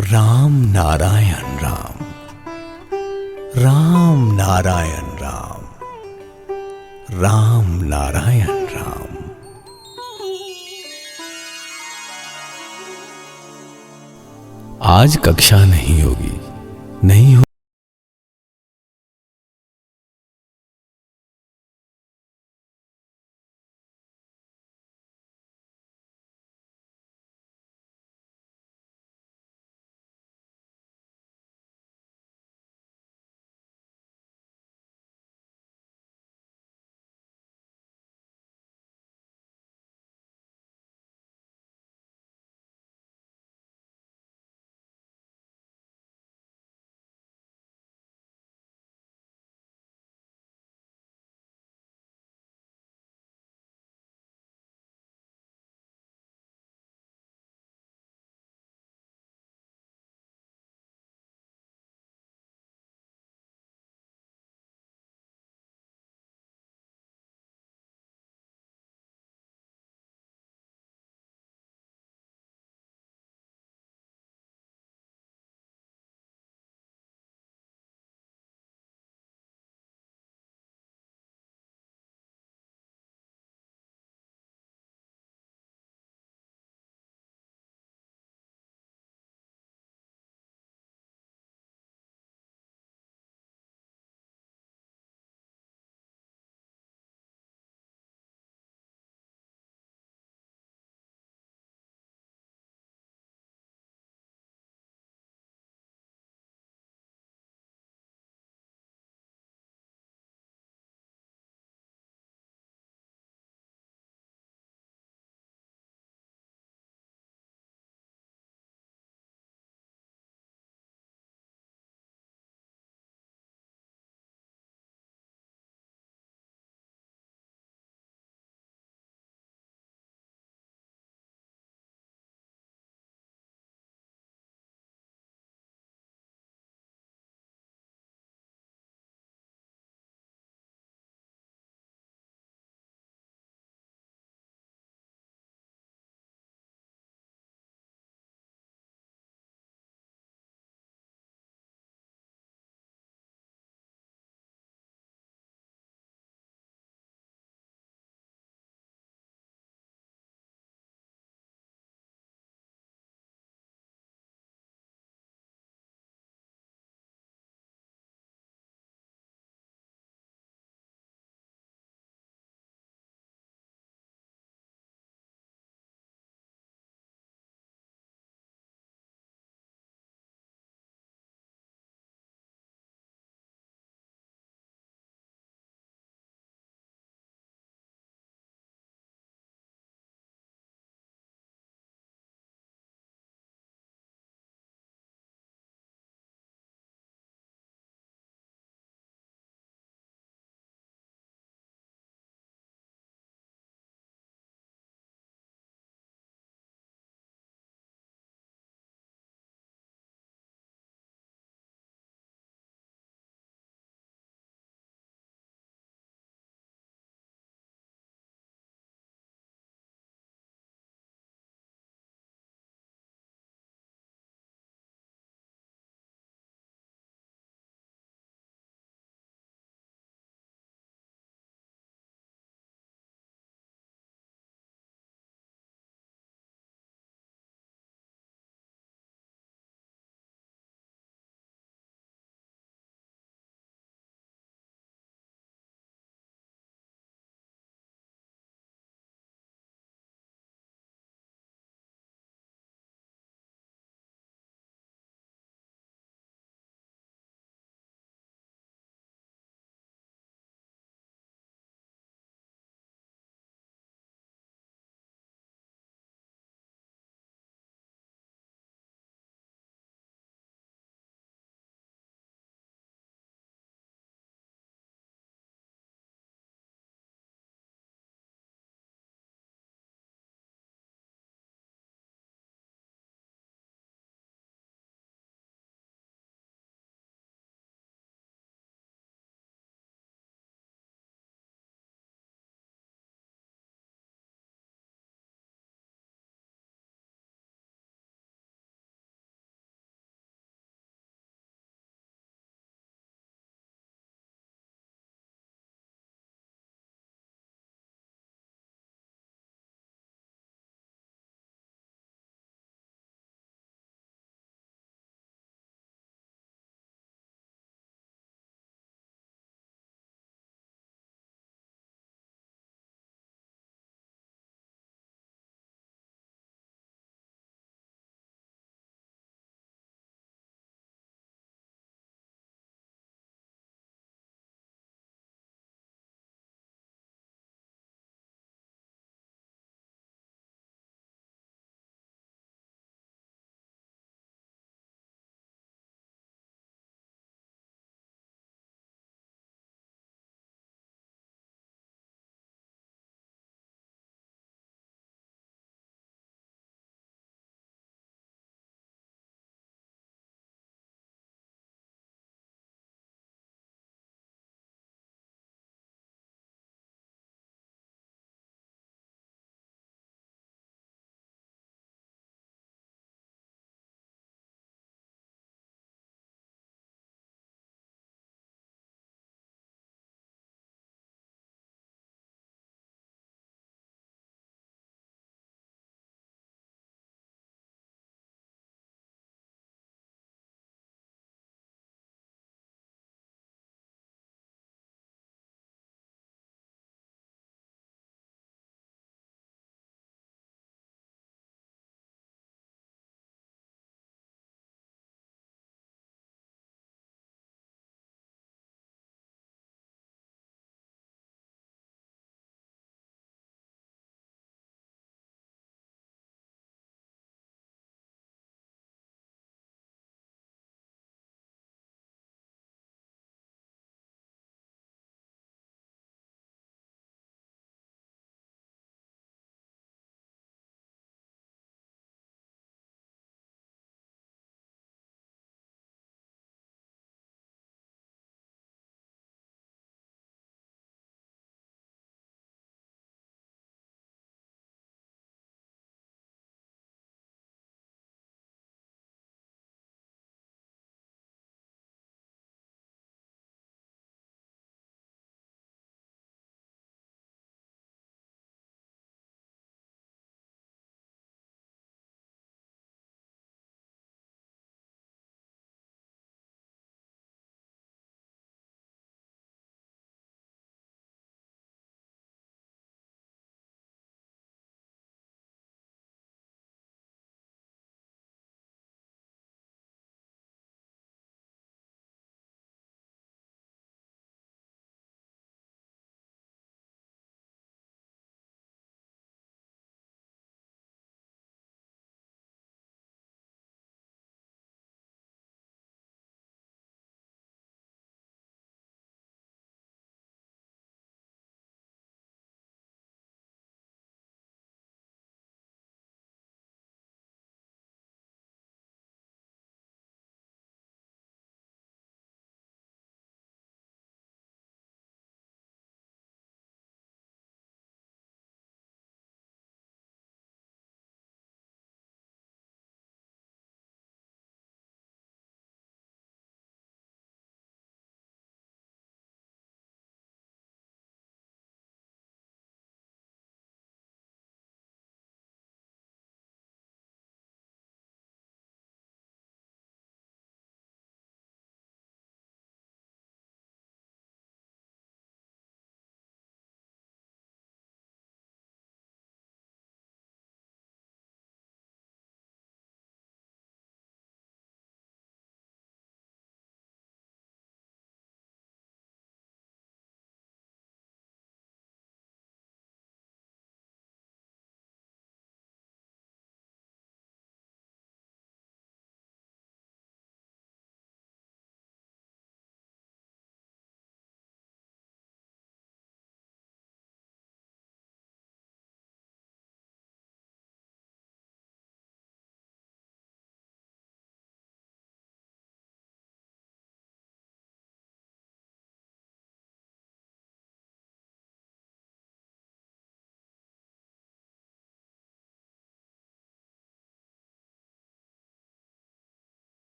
राम नारायण राम, राम नारायण राम, राम नारायण राम। आज कक्षा नहीं होगी, नहीं हो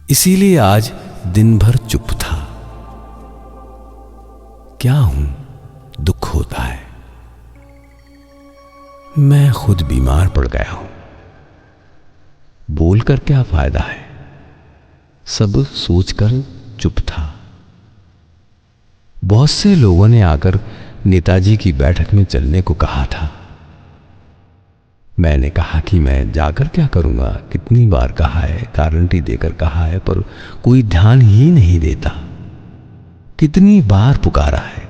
इसीलिए आज दिन भर चुप था। क्या हूं, दुख होता है। मैं खुद बीमार पड़ गया हूं। बोलकर क्या फायदा है। सब सोचकर चुप था। बहुत से लोगों ने आकर नेताजी की बैठक में चलने को कहा था। मैंने कहा कि मैं जाकर क्या करूंगा। कितनी बार कहा है, गारंटी देकर कहा है, पर कोई ध्यान ही नहीं देता। कितनी बार पुकारा है,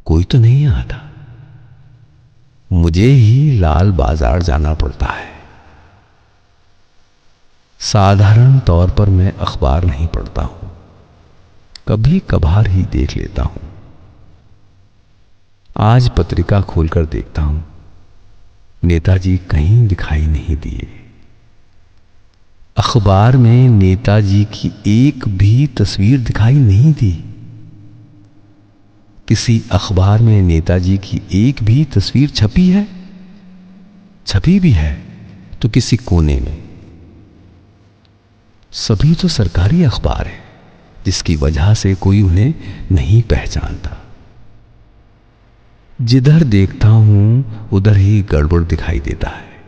कोई तो नहीं आता। मुझे ही लाल बाजार जाना पड़ता है। साधारण तौर पर मैं अखबार नहीं पढ़ता हूं, कभी कभार ही देख लेता हूं। आज पत्रिका खोलकर देखता हूं, नेताजी कहीं दिखाई नहीं दिए। अखबार में नेताजी की एक भी तस्वीर दिखाई नहीं दी। किसी अखबार में नेताजी की एक भी तस्वीर छपी है? छपी भी है तो किसी कोने में। सभी तो सरकारी अखबार है, जिसकी वजह से कोई उन्हें नहीं पहचानता। जिधर देखता हूं उधर ही गड़बड़ दिखाई देता है।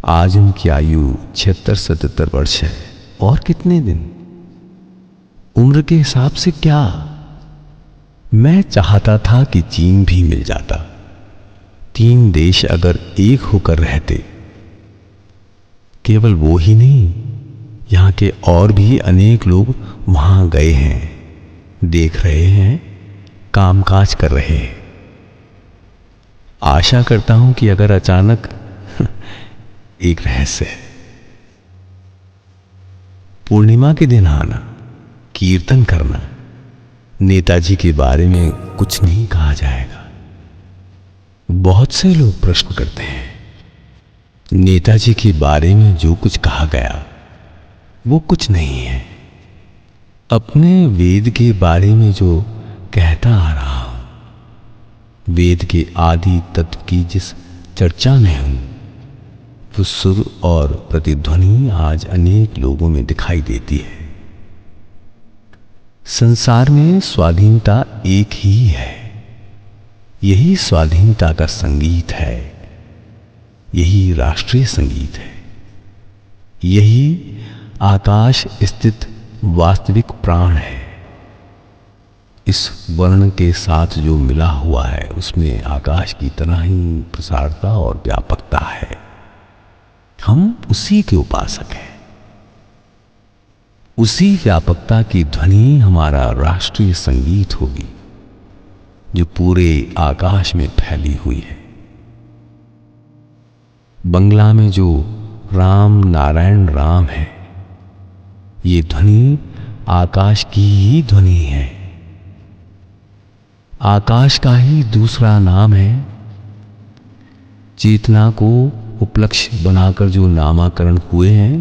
आज उनकी आयु 76-77 वर्ष है। और कितने दिन? उम्र के हिसाब से क्या। मैं चाहता था कि चीन भी मिल जाता। 3 देश अगर एक होकर रहते। केवल वो ही नहीं, यहां के और भी अनेक लोग वहां गए हैं, देख रहे हैं, कामकाज कर रहे हैं। आशा करता हूं कि अगर अचानक एक रहस्य है। पूर्णिमा के दिन आना, कीर्तन करना, नेताजी के बारे में कुछ नहीं कहा जाएगा। बहुत से लोग प्रश्न करते हैं, नेताजी के बारे में जो कुछ कहा गया वो कुछ नहीं है। अपने वेद के बारे में जो कहता आ रहा हूं, वेद के आदि तत्व की जिस चर्चा में हूं, वो सुर और प्रतिध्वनि आज अनेक लोगों में दिखाई देती है। संसार में स्वाधीनता एक ही है। यही स्वाधीनता का संगीत है। यही राष्ट्रीय संगीत है। यही आकाश स्थित वास्तविक प्राण है। इस वर्ण के साथ जो मिला हुआ है, उसमें आकाश की तरह ही प्रसारता और व्यापकता है। हम उसी के उपासक हैं। उसी व्यापकता की ध्वनि हमारा राष्ट्रीय संगीत होगी, जो पूरे आकाश में फैली हुई है। बंगला में जो राम नारायण राम है, ये ध्वनि आकाश की ही ध्वनि है। आकाश का ही दूसरा नाम है। चेतना को उपलक्ष्य बनाकर जो नामाकरण हुए हैं,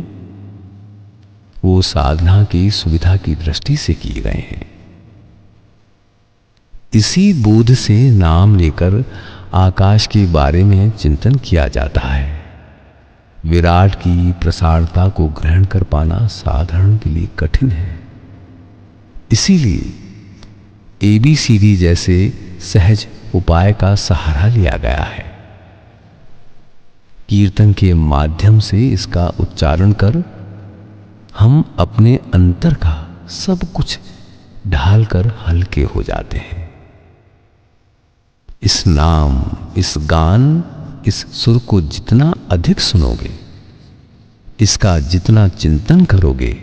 वो साधना की सुविधा की दृष्टि से किए गए हैं। इसी बोध से नाम लेकर आकाश के बारे में चिंतन किया जाता है। विराट की प्रसारता को ग्रहण कर पाना साधारण के लिए कठिन है। इसीलिए ABCD जैसे सहज उपाय का सहारा लिया गया है। कीर्तन के माध्यम से इसका उच्चारण कर हम अपने अंतर का सब कुछ ढालकर हल्के हो जाते हैं। इस नाम, इस गान, इस सुर को जितना अधिक सुनोगे, इसका जितना चिंतन करोगे,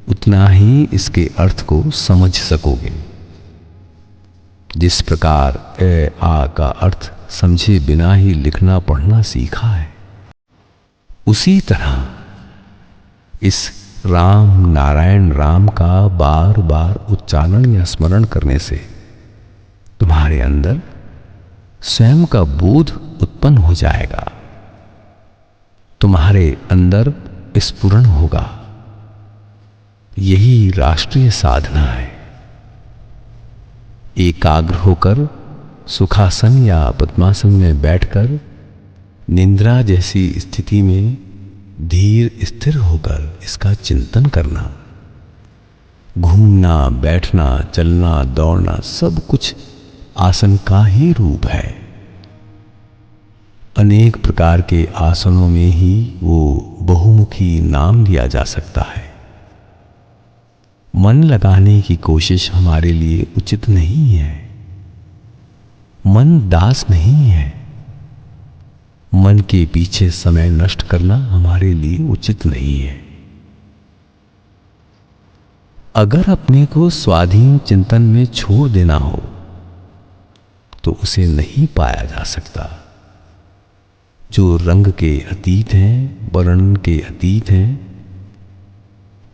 उतना ही इसके अर्थ को समझ सकोगे। जिस प्रकार ए आ का अर्थ समझे बिना ही लिखना पढ़ना सीखा है, उसी तरह इस राम नारायण राम का बार बार उच्चारण या स्मरण करने से तुम्हारे अंदर स्वयं का बोध उत्पन्न हो जाएगा। तुम्हारे अंदर स्फुरण होगा। यही राष्ट्रीय साधना है। एकाग्र होकर सुखासन या पद्मासन में बैठकर निद्रा जैसी स्थिति में धीर स्थिर होकर इसका चिंतन करना। घूमना, बैठना, चलना, दौड़ना सब कुछ आसन का ही रूप है। अनेक प्रकार के आसनों में ही वो बहुमुखी नाम लिया जा सकता है। मन लगाने की कोशिश हमारे लिए उचित नहीं है। मन दास नहीं है। मन के पीछे समय नष्ट करना हमारे लिए उचित नहीं है। अगर अपने को स्वाधीन चिंतन में छोड़ देना हो तो उसे नहीं पाया जा सकता। जो रंग के अतीत हैं, वर्ण के अतीत हैं,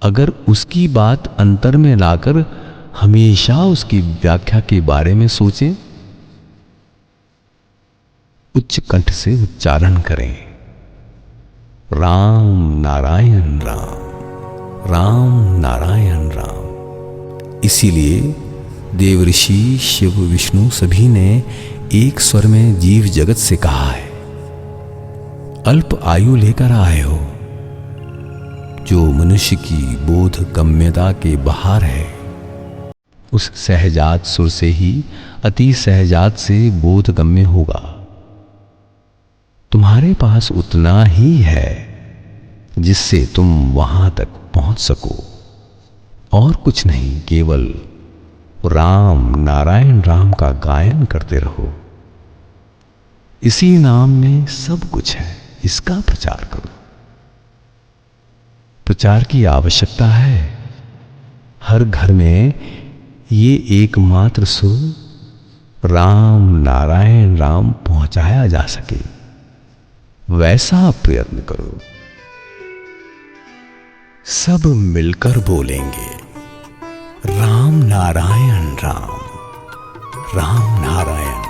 अगर उसकी बात अंतर में लाकर हमेशा उसकी व्याख्या के बारे में सोचें, उच्च कंठ से उच्चारण करें, राम नारायण राम, राम नारायण राम। इसीलिए देवऋषि शिव विष्णु सभी ने एक स्वर में जीव जगत से कहा है, अल्प आयु लेकर आए हो। जो मनुष्य की बोध गम्यता के बाहर है, उस सहजात सुर से ही अति सहजात से बोध गम्य होगा। तुम्हारे पास उतना ही है जिससे तुम वहां तक पहुंच सको, और कुछ नहीं। केवल राम नारायण राम का गायन करते रहो। इसी नाम में सब कुछ है, इसका प्रचार करो। प्रचार की आवश्यकता है। हर घर में ये एकमात्र सुर राम नारायण राम पहुंचाया जा सके, वैसा प्रयत्न करो। सब मिलकर बोलेंगे, राम नारायण राम, राम नारायण